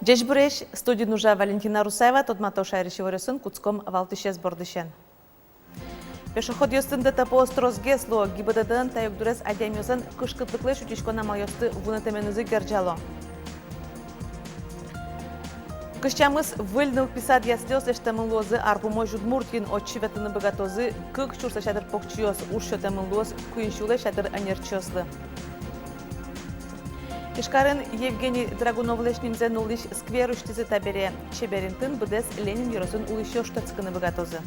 Жежбуреш студия нужа Валентина Русаева, тодмато шайриши варюсын куцком валтышес бордышен. Пешеход ёстында тапо острозге сло ГИБДД-н таюкдурес адямёзан кышкытлыклы шутишкона майосты вунатеменузы герджало. Кышчамыз выльныл писад яслёс эштемын лозы арпумой жудмуртин отчиветыны богатозы кык чурса шатыр покчиос ушшотемын лоз куиншулы шатыр анерчослы. Ишкарын Евгений Драгуновлешнимзе нулиш скверу штизы табере чеберинтын бдес Ленин Юросын улыщо штацкыны богатозы.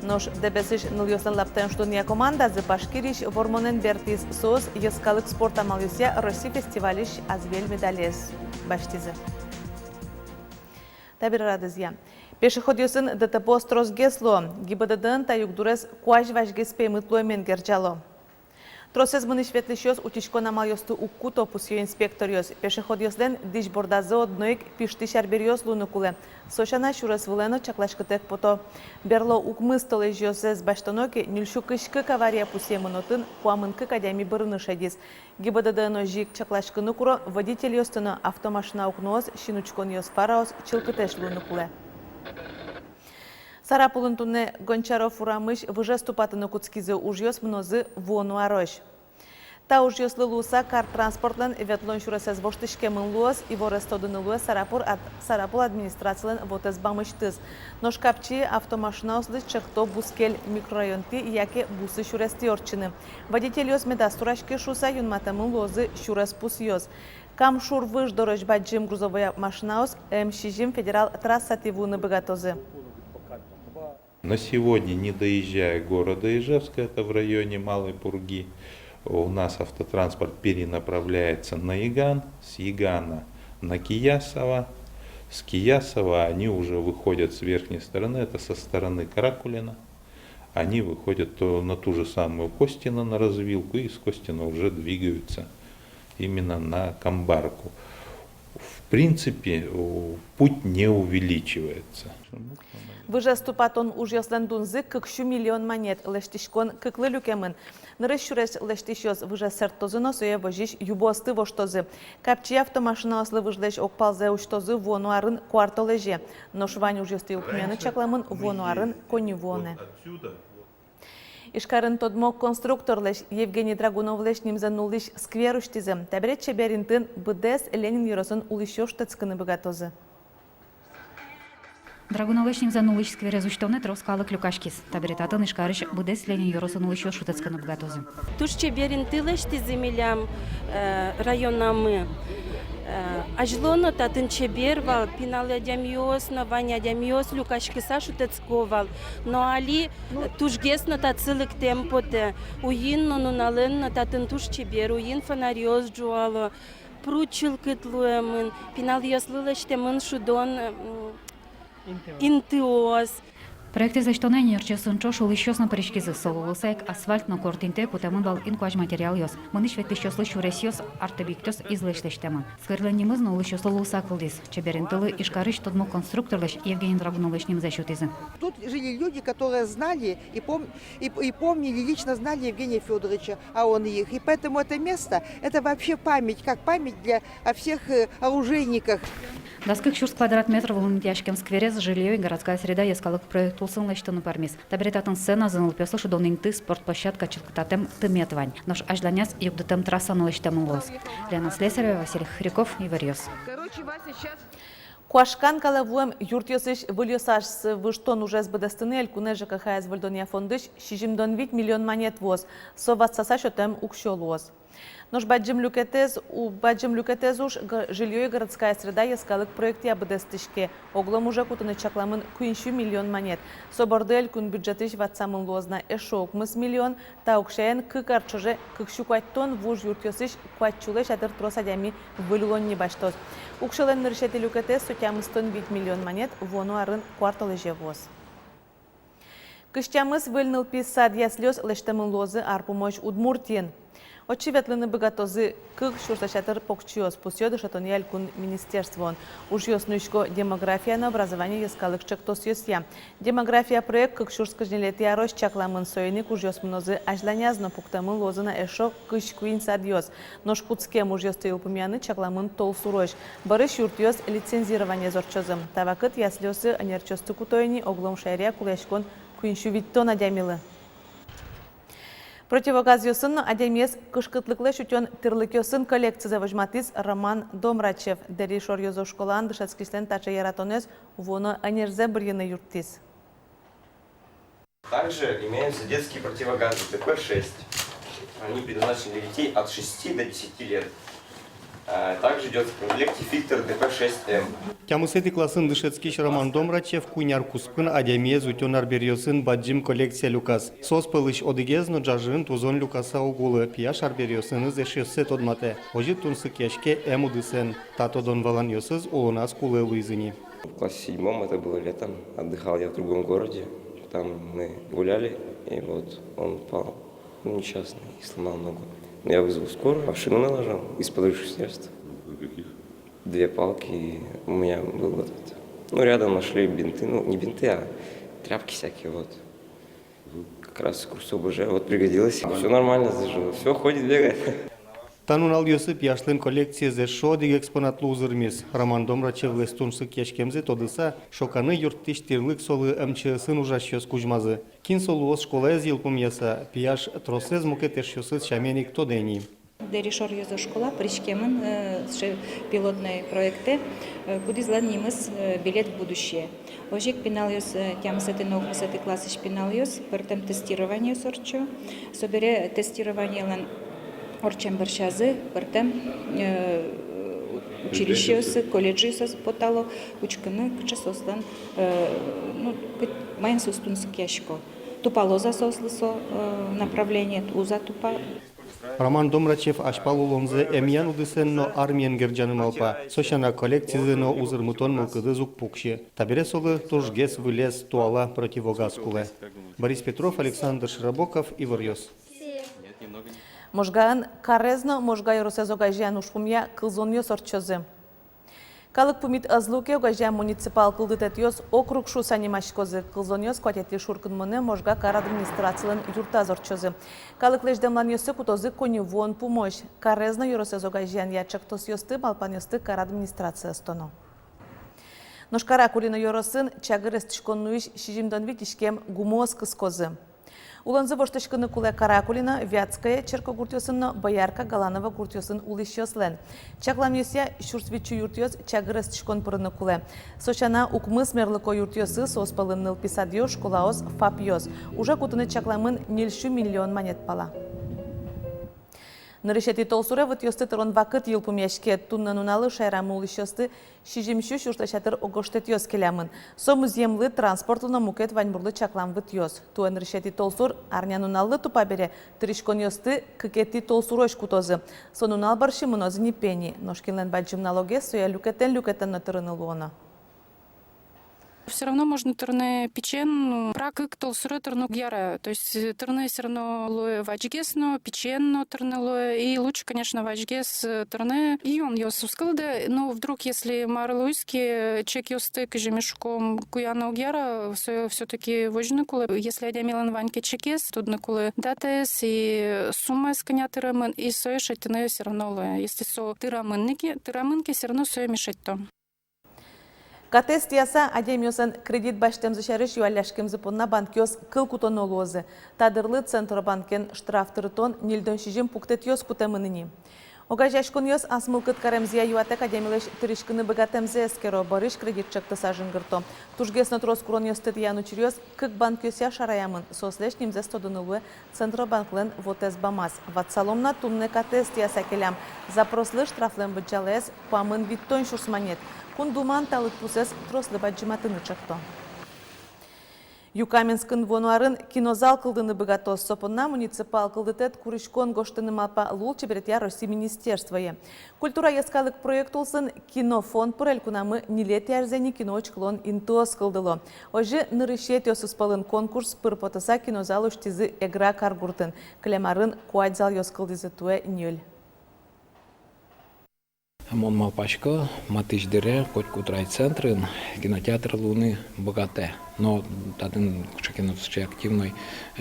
Нож дебесиш ныльосан лаптен штуния команда за Башкириш Вормонен Бертис соус ескалык спорта малюся Россия фестивалиш азвель медалес баштизы. Табир радызья. Пешеход ёсын ДТП острозгесло ГИБДД-н таюкдурес куаж важгеспе мытлоймен герджало. Тросез мыныш ветлишёс утишкона майосту укку топусё инспекториос. Пешеход ёслен диш бордазы одноик пишти шарбериос лунукуле. Сошана шурас вылено чаклашкытек пото. Берло укмыстолы жёсез баштоноки нюльшу кышкы кавария пусе мынотын куамынкы кадями бырыны шадис. ГИБДД-но жик чаклашкыны куро водитель ёстыно автомашина укноос шинучкон ёс фараос чылкытеш лунукуле. Сарапулын туне Гончаров урамыш выже ступатыны куцкизы ужьёс мнозы вону арош. Та ужьёс лылуса кар транспортлен ветлон шурасез воштышке мынлуос и ворестодыны луэ Сарапул администрациялен вотез бамыштыз. Но шкапчи автомашина ослы чехто бускель микрорайонты яке бусы шурести орчыны. Водитель ёс медастурашки шуса юнмата мынлуозы шурес пус ёс. Кам шур выж дорож баджим грузовая машинаос МШЖим федерал трасса тивуны богатозы. На сегодня, не доезжая города Ижевска, это в районе Малой Пурги, у нас автотранспорт перенаправляется на Иган, с Игана на Киясово. С Киясова они уже выходят с верхней стороны, это со стороны Каракулина. Они выходят на ту же самую Костина, на развилку, и с Костина уже двигаются именно на Камбарку. В принципе, путь не увеличивается. Выже ступатон ужьёслен дунзы кыкшу миллион монет лештишкон кыклы люкемын. Нырыш лештишёс выже сертозыно суе вожиш юбосты воштозы. Капчи автомашина ослы выжлеш окпалзе уштозы вону арын квартолеже. Но швань ужьёсты укмены чакламын вону арын конивоне. Ишкарын тодмок конструктор леш Евгений Драгунов леш нимзен нулиш скверу штизем. Табрет чеберинтын бдес Ленин Юросын улыщо штацкыны богатозы. Драгуновлешним занулыш сквере зуштовне троскалык люкашкис. Таберетатын ишкарыш бдес Ленин Юросын улыщо штацкыны богатозы. Туш чеберинты леш тиземелям районамы. Ажлоно татын чебервал, пинале дямиосно, ваня дямиос, люкашкиса шутецковал. Но али тушгесно тацилык темпоте, уинно нуналенно татын туш чебер, уин фонариоз джуало, пручилкытлуемын, пинал яслылештемын шудон интиоз. Проекты заштоне нерчесын чош улыщос на паричкизы солулысайк асфальт на кортинте путемын вал инкуаж материал йос. Мыныш ветлищослы шуресьос артебиктос излештештемын. Скверлениңыз на улыщослы лусак вылдис. Чеберинтылы ишкарыш тодмо конструкторлыш Евгений Драгуновлешним защитизы. Тут жили люди, которые знали и помнили, лично знали Евгения Федоровича, а он их. И поэтому это место, это вообще память, как память о всех оружейниках. Даскых шурс квадрат метров в Тяжкем сквере жилье и городская среда ескалык проект улсын лештыны пармис. Табретатын сцена занылпеслы шудонинты спортплощадка чылкытатем тыметвань. Нож ажданяс югдатем трассан лештем лос. Лена Слесарева, Василий Хряков и Варьёс. Куашкан калавуем юртьосыш выльосаш выштон уже с бедестыны элькуне ЖКХ из Вальдония фондыш 6,8 миллион монет воз. Соватсаса шотем укшолоз. Нож баджим люкетез уж жилье и городская среда ескалык проекте абдестышке. Оглом уже кутыны чакламын куиншу миллион монет. Собордель кун бюджетыш ватсамын лозна эшок мыс миллион, та укшаен кыкарчоже кыкшу куаттон вуж юртьосыш куатчулы шатыр тросадями вылюлон не баштоз. Укшален ныршети люкетез сотямыстон 8 миллион монет вону арын кварталы жевоз. Кыштямыз выльныл писад яслёс лештемын лозы арпумош удмуртин. Очевидно, богатозы кык шурсачатыр покчиос пусёды шатонияль кун министерствон. Уж ёснуишко демография на образование ескалык чактос ёсья. Демография проект кык шурскажнелетия рос чакламын сойник уж ёсмнозы ажланязно пуктамы лозына эшо кыш куин садьёс. Нож куцкем уж ёстыл пумяны чакламын тол сурош. Барыш юртьёс лицензирование зорчозым. Тавакыт яслёсы анерчосты кутойни оглом шайрия кулешкон куиншу виттон адямилы. Противогаз ёсын адемес кышкытлыклы шутен тырлыкёсын коллекция завожматис Роман Домрачев. Дери шор ёзо школан дышацкистен тача яратонес воно анерзе біргені юрттис. Также имеются детские противогазы ДП-6. Они предназначены для детей от 6 до 10 лет. Также идет в комплекте фильтр ДП-6М. Тямусети класын дышецкиш Роман Домрачев куняр куспын адемез утенар берьёсын баджим коллекция люкас. Сос пылыш одыгезно джажын тузон люкаса угулы пияш арберьёсын зешёсет одмате. Ожи тунсы кешке эмудысен. Тато дон валан ёсыз улунас кулы луизыни. В классе 7 это было летом. Отдыхал я в другом городе. Там мы гуляли, и вот он упал. Несчастный, и сломал ногу. Я вызвал скорую, шину наложил из подручных средств. Каких? 2 палки, и у меня был вот это. Ну, рядом нашли бинты, ну, не бинты, а тряпки всякие, вот. Как раз курс ОБЖ, вот пригодилось. Все нормально зажило, все, ходит, бегает. Танунал Йосип яшлын коллекция зешо диг экспонат лузырмис. Роман Домрачев лестунсы кешкемзе тодыса шоканы юрттиш тирлык солы МЧСын ужащёс кужмазы. Кин солуос школа зилпум яса пияш тросез мукетешёсыз шаменик тодени. Деришор ёзо школа пришкемын пилотные проекты, куди зланимыз билет в будущее. Ожик пиналиос тямсети ногмсети классиш пиналиос, пертем тестирование сорчо, собере тестирование лен орчем баршазы, пертем училищесы, колледжисы потало, учканы кчасослан, ну, майн сустунсы кешко. Тупалоза сослысо направление, уза тупа. Роман Домрачев ашпал улонзе эмьян удысенно армиян герджаным алпа. Сошана коллекцизыно узырмутон мылкыды зук пукши. Табере солы тужгес вылез туала противогаз куле. Борис Петров, Александр Широбоков, Ивар Ёс. Можгаан карезно можгай росезогажян ушфумья кылзоньё сорчозы. Калык пумит азлуке огажян муниципал кылдытетьёс округ шу санимашкозы кылзоньёс кватетли шуркынмыны можга кар администрациялын юрта зорчозы. Калык леждемлан ёсы кутозы коневон помощь. Карезно юросезогажян ячактос ёсты балпан ёсты кар администрация стоно. Ношкара кулина ёросын чагырес тишконнуиш шижимдон витишкем гумоз кыскозы. Уланзы воштышкыны куле Каракулина, Вятская, Черкогуртёсынно, Боярка, Галанова, Гуртёсын улышёслен. Чаклам ёсья, шурсвичу юртёс, чагырыс тишкон пырыны куле. Сочана укмыс мерлыко юртёсы, соспалын ныл писадьё, школаос, фапьёс. Уже кутыны чакламын нельшу миллион монет пала. Нарышети толсуре вот ёсты трон вакыт ел пумешке туннан уналы шайрамы улышёсты, шижимшу шурташатыр огоштет ёс келямын. Сомуземлы транспортлына мукет ваньбурлы чаклам выт ёс. Туэн нарышети толсур арнян уналлы тупабере, тырышкон ёсты кыкети толсурош кутозы. Сон унал барши мынозы не пени, ношкинлен баджим налоге соя люкетен на тырыны луона. Все равно можно тырны печен, прак толсуры тырну гьяра. То есть тырны все равно лоя вачгесно, печенно тырны лоя. И лучше, конечно, вачгес тырны. И он ёс ускалда. Но вдруг, если марлуйский чек ёсты кожемешком куяна гьяра, все-таки вожны кулы. Если адямилан ваньке чекес, тудны кулы датес и сумма сканя тырамын. И соя шатины все равно лоя. Если со тырамынки все равно соя мешать то. Катест яса адемиосан кредит баштемзы шарыш юалляшкемзы понна банкёс кыл кутон олозы. Тадырлы Центробанкен штраф тыртон нилдон шижим пуктет ёс кутемыныни. Огажашкун ёс асмылкыт каремзия юатек адемилеш тырышкыны богатемзе эскеро барыш кредит чекты сажынгырто. Тужгесно трос курон ёстет яну чирёс кык банкёся шараямын. Сослеш нимзе стодынылуэ Центробанклен вотез бамаз. Ватсаломна тумне катест яса келям. Запрослы штрафлен быджалес памын виттон шурсманет. Кундуман талык пусес трослы баджиматыны чекто. Юкаменскін вонуарын кинозал кылдыны бігатос сопына муниципал кылдытет курышкон гоштыны мапа лул чеберетя Россия министерствое. Культура ескалык проект олсын кинофонд пырел кунамы нилет ярзени киночклон интос кылдыло. Ожи нырышет ёсыспалын конкурс пырпотыса кинозал уштизы эгра каргуртын. Клемарын куадзал ёскылдызы туэ нёл. Мон Малпачко, Матыч-Дере, Котькут райцентрын, кинотеатр Луны богате. Но татын кушакиновский активной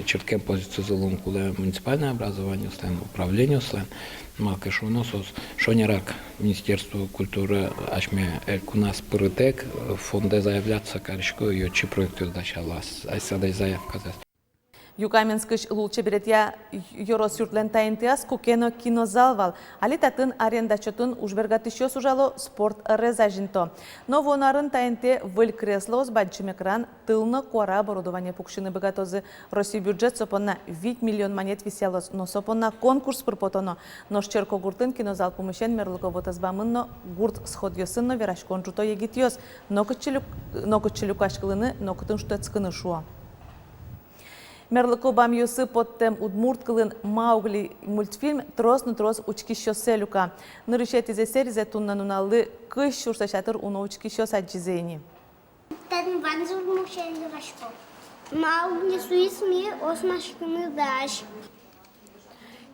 черткем позицию залун, куда муниципальное образование, управление, малкашуно, шонерак Министерство культуры, ашме кунас пырытек, фонде заявляться, короче, ее чи проекту дачалас, айсадай заявка. Юкаменскіш лул чеберетя Йорос юртлен тайынтыяс кукено кинозалвал. Али татын арендачотын ужбергатыщо сужало спорт резажинто. Но вонарын тайынте выль креслоз бадчим экран тылно куара оборудование пукшины богатозы. Россия бюджет сопonna 8 миллион монет виселос, но сопonna конкурс пырпотоно. Но шчерко гуртын кинозал помещен мерлыковотазбамынно гурт сходьосынно верашкон жуто егитьос. Но кычелюкашкылыны, но кытын штуэцкыны шуо. Мерлыко бамьюсы подтем удмурткылын Маугли мультфильм трос-трос учкищо селюка. Нырышет изе серизе туннануналы кыш шурсашатыр уно учкищо саджизени. Тен ванзур мушенги рашко. Маугли суисми осмашкыны даш.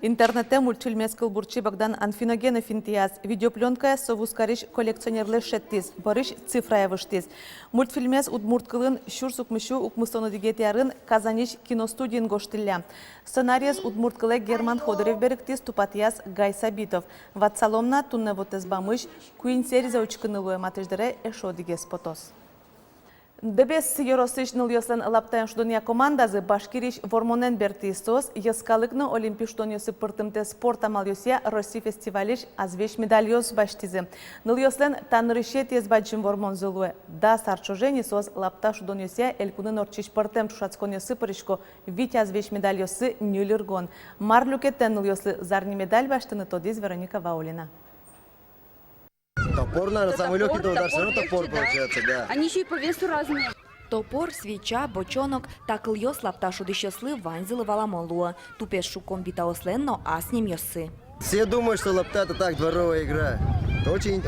Интернетте мультфильмес кылбурчи Богдан Анфиногенов интияз. Видеопленка совускариш коллекционерлы шеттиз. Барыш цифрая выштиз. Мультфильмес удмурткылын шурсукмышу укмыстону дигетярын Казаниш киностудиен гоштилля. Сценариес удмурткылы Герман Ходорев беректиз тупатияз Гай Сабитов. Ватсаломна тунневотез бамыш куин сериза учкынылуэ матыждыре эшо дигес потос. Дебес Йоросыш ныльослен лаптайын шудония командазы башкириш вормонен бертистос, яскалыкны олимпиштоньосы пыртымте спорт амалйоsia Россия фестивалиш азвеш медальос баштизы. Ныльослен танрышет езбаджим вормон зылуэ. Да сарчожени сос лапта шудоньоsia элькуны норчиш пыртем тушацконьосы пырышко вить азвеш медальосы нюлергон. Марлюкеттен ныльослы зарни медаль баштыны тодиз Вероника Ваулина. Топор, наверное, самый легкий удар, все равно топор получается, да. Они еще и по весу разные. Топор, свеча, бочонок, так льёс лапташу дыщёслы ванзилы валамолуа. Тупеш шуком бита осленно, а с ним ёсы. Все думают, что лапта это так, дворовая игра.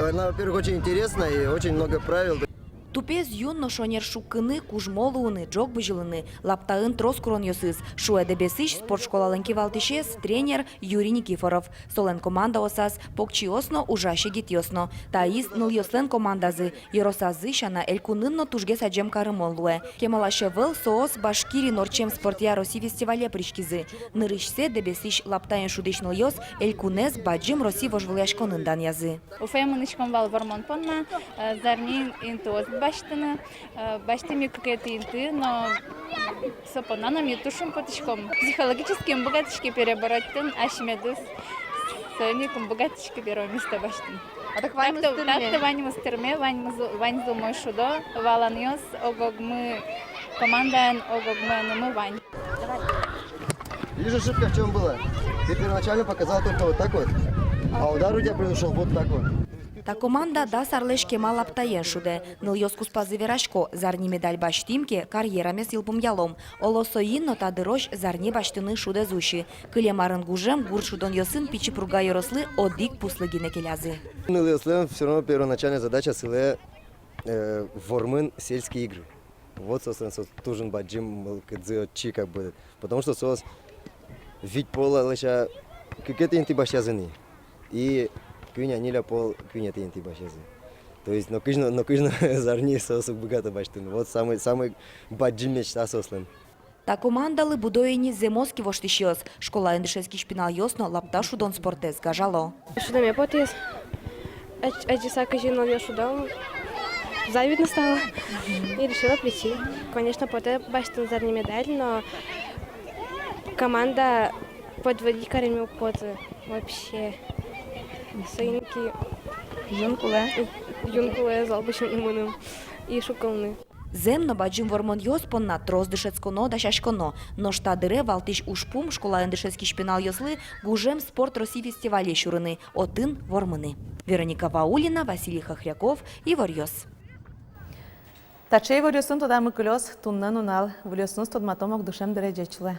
Она, во-первых, очень интересная и очень много правил. Тупез юнно шонер шукыны, кужмолуыны, джок быжилыны, лаптаын трос курон ёсыз. Шуэде бесыш спортшколалынки валтышес тренер Юрий Никифоров. Солен команда осаз, покчиосно ужаще гитьосно. Таис ныл ёслен командазы, еросазы шана элькунынно тужге саджем карымолуэ. Кемалашевыл соос башкири норчем спортя Россия фестивале пришкизы. Нырышсе де бесыш лаптаын шудыш ныл ёс, элькунез баджим Россия вожвыляшконындан язы. Уфемынышком вал вормон понна, зарнин интоз баштыны, баштыми кукетинты, но сопонанам ютушим потышком. Психологическим богатышки переборотын, ашмедыс, сойником богатышки первое место баштын. А так вань Так-то вань мустерме, вань зумой шудо, валаньос, огогмы командаен, огогмы анумы вань. Видишь, ошибка в чем была? Ты первоначально показал только вот так вот, а удар у тебя произошел вот так вот. Та команда да сарлеш кема лаптаен шуде. Ныл ёскус пазы верашко, зарни медаль баштимке, карьераме силпум ялом. Олосоинно та дырош зарни баштыны шуде зуши. Кылемарын гужем гуршудон ёсын пичи пруга йорослы одик пуслыгине келязы. Ныл ёслен все равно первоначальная задача сыле вормын сельские игры. Вот, собственно, тужен баджим кыдзы отчи как бы. Потому что сос вить пола лыша какие-то инты башязыны. И кюня ниля пол кюня тенти башезы. То есть, но кыжно зарни сосук богато баштын. Вот самый баджим мечта сослен. Та командалы будоини земоски воштищёс. Школа эндышески шпинал ёсно лапташу дон спортез гажало. Шудаме потес. Ачисака жинал я шудал. Завидно стало. И решила прийти. Конечно, поте баштын зарни медаль, но команда подводить карами поты вообще. Синки, юнкуле, залбышым имыным и шукалны. Земно баджим вормон ёс понна трос дышецконо да шашконо. Но штадыре валтыш ушпум школа эндышецки шпинал ёслы гужем спорт России фестивале шурыны. Отын вормыны. Вероника Ваулина, Василий Хохряков и Ворьёс. Та чей варіосун тоді ми кольос тунна нунал, варіосун стод матомок душем дереджечле.